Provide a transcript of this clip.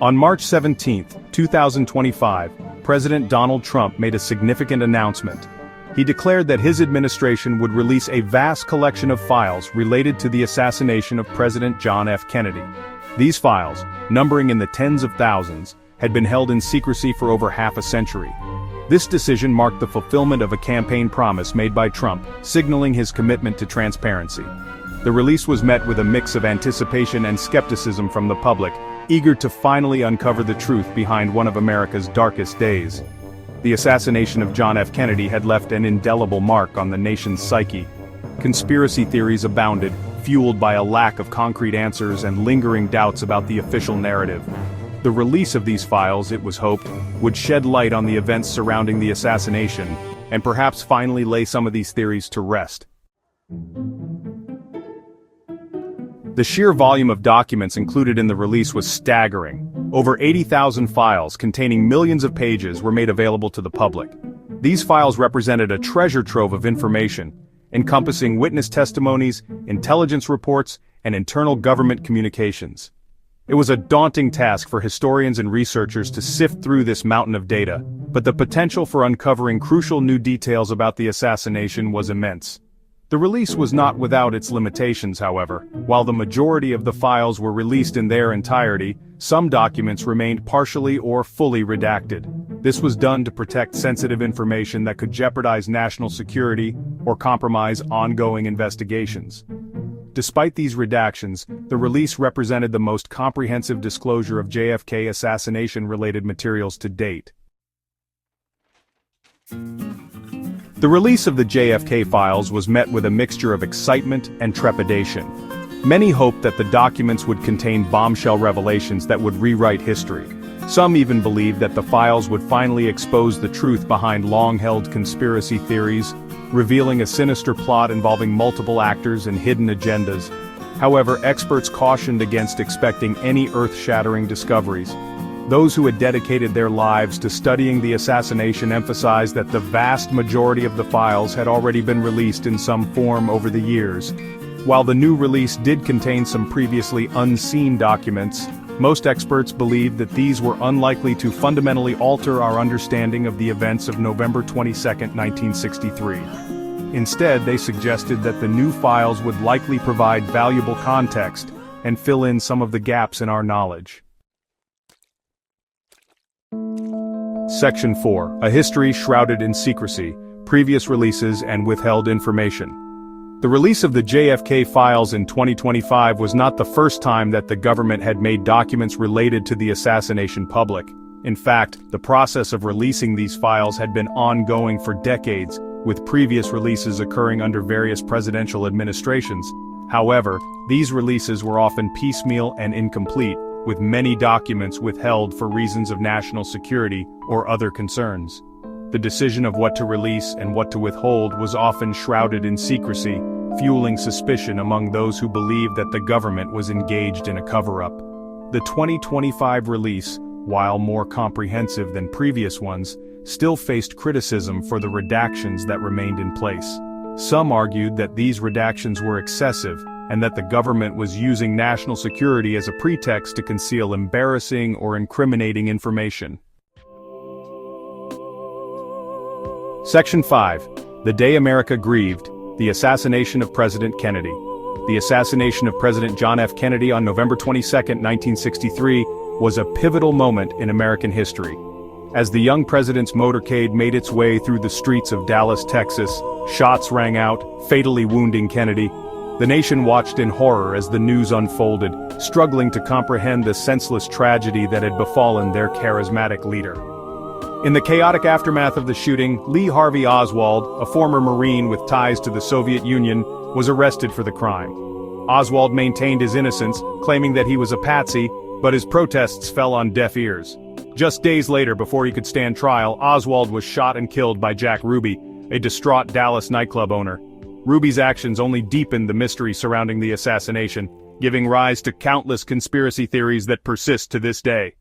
On March 17, 2025, President Donald Trump made a significant announcement. He declared that his administration would release a vast collection of files related to the assassination of President John F. Kennedy. These files, numbering in the tens of thousands, had been held in secrecy for over half a century. This decision marked the fulfillment of a campaign promise made by Trump, signaling his commitment to transparency. The release was met with a mix of anticipation and skepticism from the public, eager to finally uncover the truth behind one of America's darkest days. The assassination of John F. Kennedy had left an indelible mark on the nation's psyche. Conspiracy theories abounded, fueled by a lack of concrete answers and lingering doubts about the official narrative. The release of these files, it was hoped, would shed light on the events surrounding the assassination, and perhaps finally lay some of these theories to rest. The sheer volume of documents included in the release was staggering. Over 80,000 files containing millions of pages were made available to the public. These files represented a treasure trove of information, encompassing witness testimonies, intelligence reports, and internal government communications. It was a daunting task for historians and researchers to sift through this mountain of data, but the potential for uncovering crucial new details about the assassination was immense. The release was not without its limitations, however. While the majority of the files were released in their entirety, some documents remained partially or fully redacted. This was done to protect sensitive information that could jeopardize national security or compromise ongoing investigations. Despite these redactions, the release represented the most comprehensive disclosure of JFK assassination-related materials to date. The release of the JFK files was met with a mixture of excitement and trepidation. Many hoped that the documents would contain bombshell revelations that would rewrite history. Some even believed that the files would finally expose the truth behind long-held conspiracy theories, revealing a sinister plot involving multiple actors and hidden agendas. However, experts cautioned against expecting any earth-shattering discoveries. Those who had dedicated their lives to studying the assassination emphasized that the vast majority of the files had already been released in some form over the years. While the new release did contain some previously unseen documents, most experts believed that these were unlikely to fundamentally alter our understanding of the events of November 22, 1963. Instead, they suggested that the new files would likely provide valuable context and fill in some of the gaps in our knowledge. Section 4. A history shrouded in secrecy, previous releases and withheld information. The release of the JFK files in 2025 was not the first time that the government had made documents related to the assassination public. In fact, the process of releasing these files had been ongoing for decades, with previous releases occurring under various presidential administrations. However, these releases were often piecemeal and incomplete, with many documents withheld for reasons of national security or other concerns. The decision of what to release and what to withhold was often shrouded in secrecy, fueling suspicion among those who believed that the government was engaged in a cover-up. The 2025 release, while more comprehensive than previous ones, still faced criticism for the redactions that remained in place. Some argued that these redactions were excessive, and that the government was using national security as a pretext to conceal embarrassing or incriminating information. Section 5. The Day America Grieved, the Assassination of President Kennedy. The assassination of President John F. Kennedy on November 22, 1963, was a pivotal moment in American history. As the young president's motorcade made its way through the streets of Dallas, Texas, shots rang out, fatally wounding Kennedy. The nation watched in horror as the news unfolded, struggling to comprehend the senseless tragedy that had befallen their charismatic leader. In the chaotic aftermath of the shooting, Lee Harvey Oswald, a former Marine with ties to the Soviet Union, was arrested for the crime. Oswald maintained his innocence, claiming that he was a patsy, but his protests fell on deaf ears. Just days later, before he could stand trial, Oswald was shot and killed by Jack Ruby, a distraught Dallas nightclub owner. Ruby's actions only deepened the mystery surrounding the assassination, giving rise to countless conspiracy theories that persist to this day.